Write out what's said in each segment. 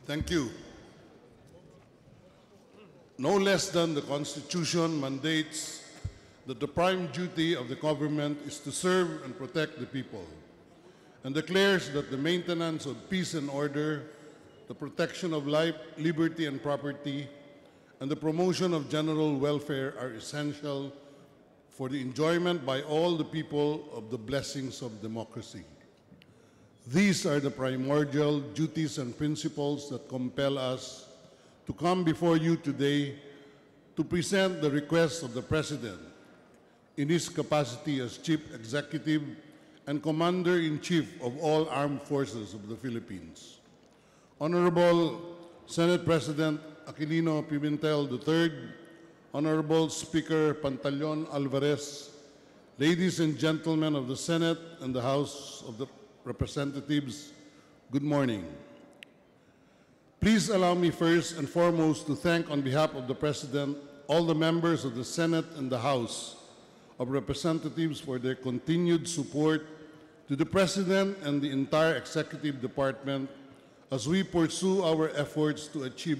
Thank you. No less than the Constitution mandates that the prime duty of the government is to serve and protect the people, and declares that the maintenance of peace and order, the protection of life, liberty, and property, and the promotion of general welfare are essential for the enjoyment by all the people of the blessings of democracy. These are the primordial duties and principles that compel us to come before you today to present the request of the President in his capacity as Chief Executive and Commander-in-Chief of all Armed Forces of the Philippines. Honorable Senate President Aquilino Pimentel III, Honorable Speaker Pantaleon Alvarez, ladies and gentlemen of the Senate and the House of the Representatives, good morning. Please allow me first and foremost to thank on behalf of the President all the members of the Senate and the House of Representatives for their continued support to the President and the entire Executive Department as we pursue our efforts to achieve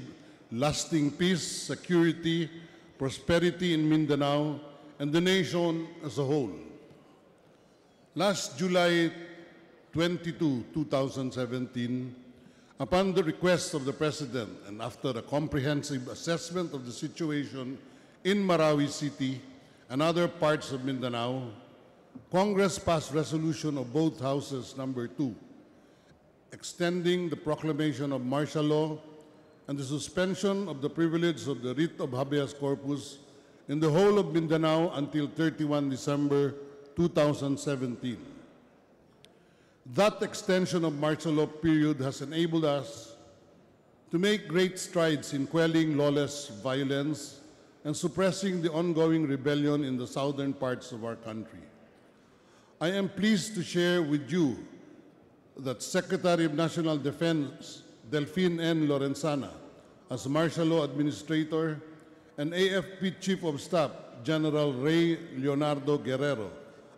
lasting peace, security, prosperity in Mindanao and the nation as a whole. Last July 22, 2017, upon the request of the President and after a comprehensive assessment of the situation in Marawi City and other parts of Mindanao, Congress passed resolution of both houses number 2, extending the proclamation of martial law and the suspension of the privilege of the writ of habeas corpus in the whole of Mindanao until 31 December 2017. That extension of martial law period has enabled us to make great strides in quelling lawless violence and suppressing the ongoing rebellion in the southern parts of our country. I am pleased to share with you that Secretary of National Defense Delphine N. Lorenzana as Martial Law Administrator and AFP Chief of Staff General Ray Leonardo Guerrero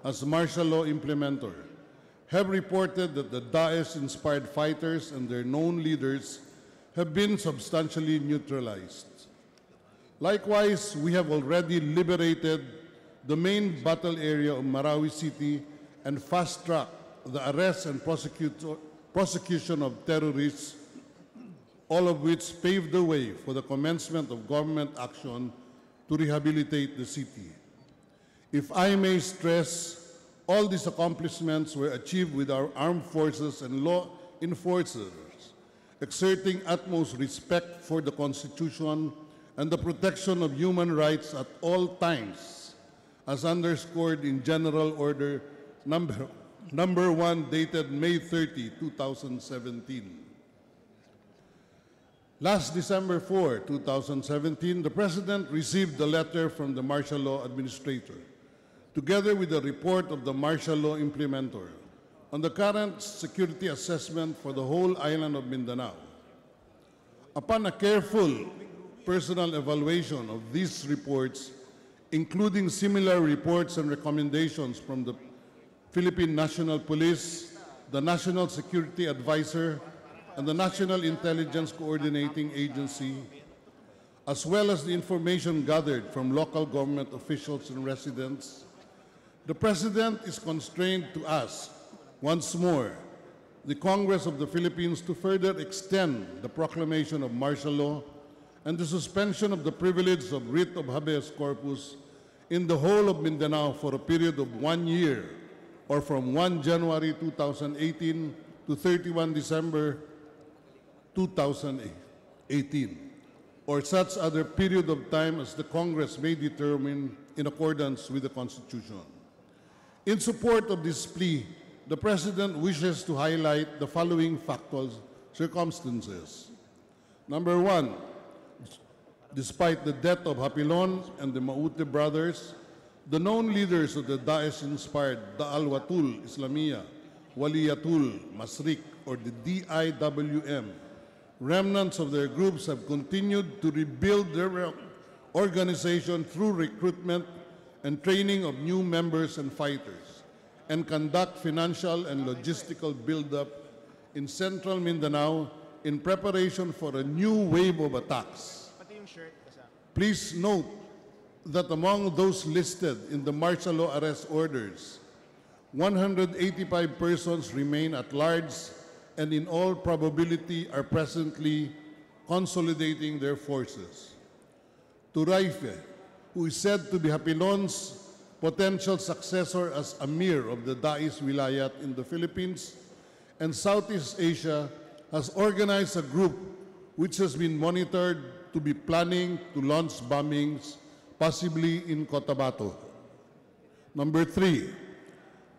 as Martial Law Implementer have reported that the Daesh-inspired fighters and their known leaders have been substantially neutralized. Likewise, we have already liberated the main battle area of Marawi City and fast-tracked the arrest and prosecution of terrorists, all of which paved the way for the commencement of government action to rehabilitate the city. If I may stress, all these accomplishments were achieved with our armed forces and law enforcers exerting utmost respect for the Constitution and the protection of human rights at all times, as underscored in General Order Number 1 dated May 30, 2017. Last December 4, 2017, the President received a letter from the Martial Law Administrator, together with a report of the Martial Law Implementer, on the current security assessment for the whole island of Mindanao. Upon a careful personal evaluation of these reports, including similar reports and recommendations from the Philippine National Police, the National Security Advisor, and the National Intelligence Coordinating Agency, as well as the information gathered from local government officials and residents, the President is constrained to ask, once more, the Congress of the Philippines to further extend the proclamation of martial law and the suspension of the privilege of writ of habeas corpus in the whole of Mindanao for a period of 1 year, or from 1 January 2018 to 31 December 2018, or such other period of time as the Congress may determine in accordance with the Constitution. In support of this plea, the President wishes to highlight the following factual circumstances. Number 1, despite the death of Hapilon and the Maute brothers, the known leaders of the Daesh-inspired Da'al-Watul Islamiyah, Waliyatul Masrik, or the DIWM, remnants of their groups have continued to rebuild their organization through recruitment and training of new members and fighters, and conduct financial and logistical buildup in central Mindanao in preparation for a new wave of attacks. Please note that among those listed in the martial law arrest orders, 185 persons remain at large and in all probability are presently consolidating their forces. Turaife, who is said to be Hapilon's potential successor as Amir of the Dais Wilayat in the Philippines and Southeast Asia, has organized a group which has been monitored to be planning to launch bombings, possibly in Cotabato. Number 3,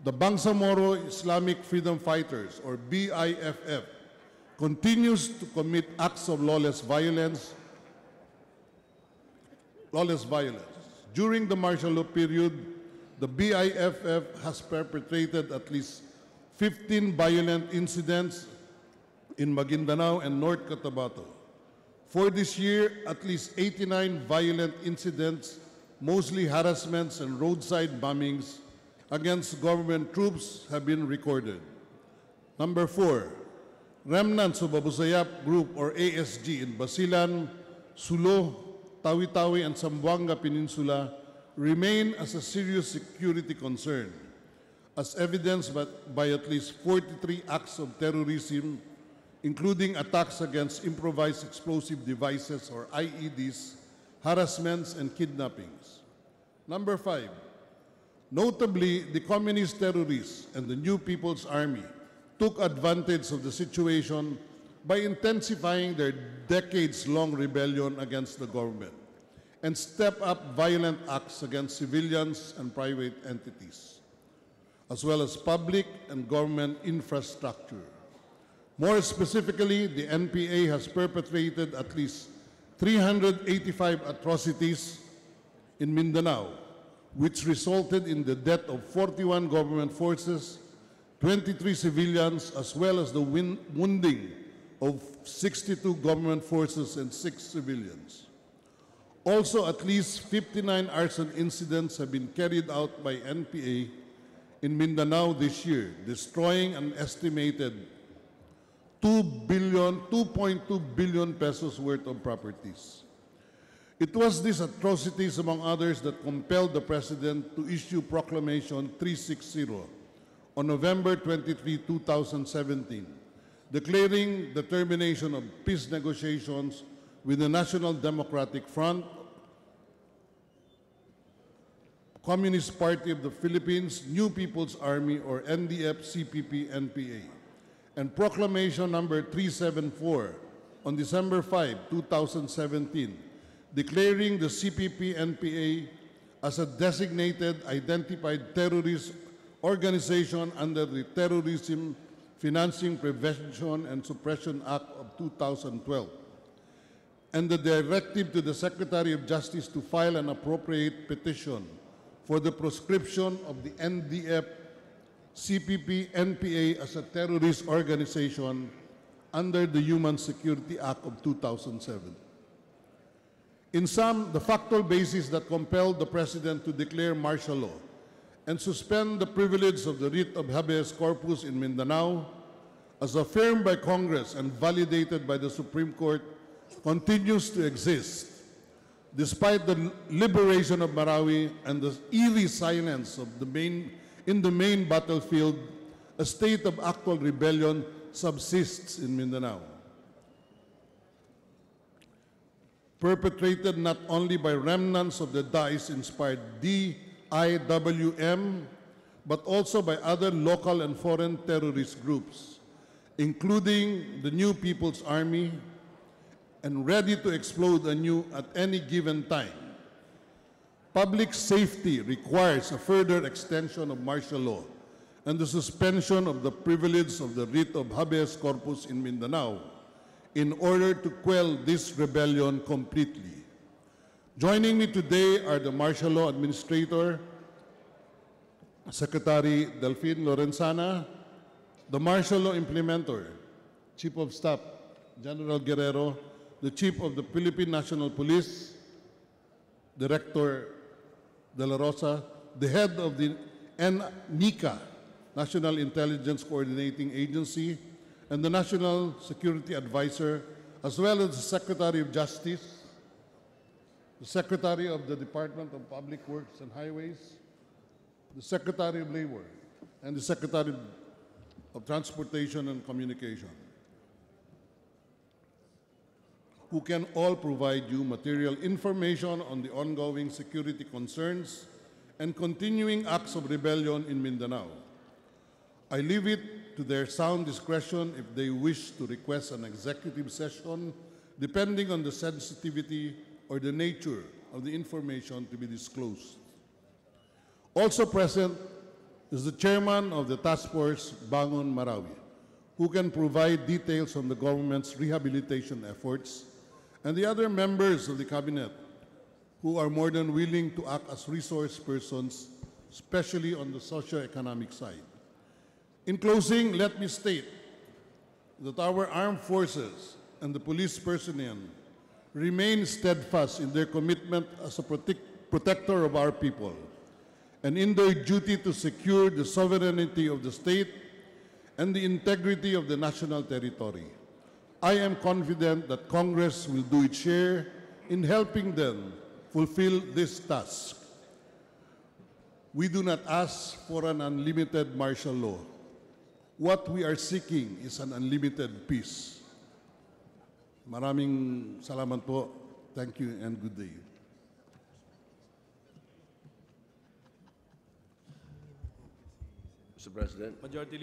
the Bangsamoro Islamic Freedom Fighters, or BIFF, continues to commit acts of lawless violence. During the martial law period, the BIFF has perpetrated at least 15 violent incidents in Maguindanao and North Cotabato. For this year, at least 89 violent incidents, mostly harassments and roadside bombings against government troops have been recorded. Number 4, remnants of Abu Sayyaf Group or ASG in Basilan, Sulo, Tawi-Tawi, and Zamboanga Peninsula remain as a serious security concern, as evidenced by at least 43 acts of terrorism, including attacks against improvised explosive devices or IEDs, harassments, and kidnappings. Number 5, notably, the communist terrorists and the New People's Army took advantage of the situation by intensifying their decades-long rebellion against the government and step up violent acts against civilians and private entities, as well as public and government infrastructure. More specifically, the NPA has perpetrated at least 385 atrocities in Mindanao, which resulted in the death of 41 government forces, 23 civilians, as well as the wounding of 62 government forces and 6 civilians. Also, at least 59 arson incidents have been carried out by NPA in Mindanao this year, destroying an estimated 2.2 billion pesos worth of properties. It was these atrocities, among others, that compelled the President to issue Proclamation 360 on November 23, 2017, declaring the termination of peace negotiations with the National Democratic Front, Communist Party of the Philippines, New People's Army, or NDF-CPP-NPA, and Proclamation number 374 on December 5, 2017, declaring the CPP-NPA as a designated identified terrorist organization under the Terrorism Financing Prevention and Suppression Act of 2012, and the directive to the Secretary of Justice to file an appropriate petition for the proscription of the NDF CPP-NPA as a terrorist organization under the Human Security Act of 2007. In sum, the factual basis that compelled the President to declare martial law and suspend the privilege of the writ of habeas corpus in Mindanao, as affirmed by Congress and validated by the Supreme Court, continues to exist, despite the liberation of Marawi and the eerie silence of in the main battlefield. A state of actual rebellion subsists in Mindanao, perpetrated not only by remnants of the Daesh-inspired DIWM, but also by other local and foreign terrorist groups, including the New People's Army, and ready to explode anew at any given time. Public safety requires a further extension of martial law and the suspension of the privilege of the writ of habeas corpus in Mindanao in order to quell this rebellion completely. Joining me today are the Martial Law Administrator, Secretary Delphine Lorenzana, the Martial Law Implementer, Chief of Staff General Guerrero, the Chief of the Philippine National Police, Director De La Rosa, the Head of the NICA, National Intelligence Coordinating Agency, and the National Security Advisor, as well as the Secretary of Justice, the Secretary of the Department of Public Works and Highways, the Secretary of Labor, and the Secretary of Transportation and Communication, who can all provide you material information on the ongoing security concerns and continuing acts of rebellion in Mindanao. I leave it to their sound discretion if they wish to request an executive session, depending on the sensitivity or the nature of the information to be disclosed. Also present is the chairman of the task force, Bangon Marawi, who can provide details on the government's rehabilitation efforts, and the other members of the cabinet who are more than willing to act as resource persons, especially on the socio-economic side. In closing, let me state that our armed forces and the police personnel remain steadfast in their commitment as a protector of our people and in their duty to secure the sovereignty of the state and the integrity of the national territory. I am confident that Congress will do its share in helping them fulfill this task. We do not ask for an unlimited martial law. What we are seeking is an unlimited peace. Maraming salamat po. Thank you and good day. Mr. President. Majority Leader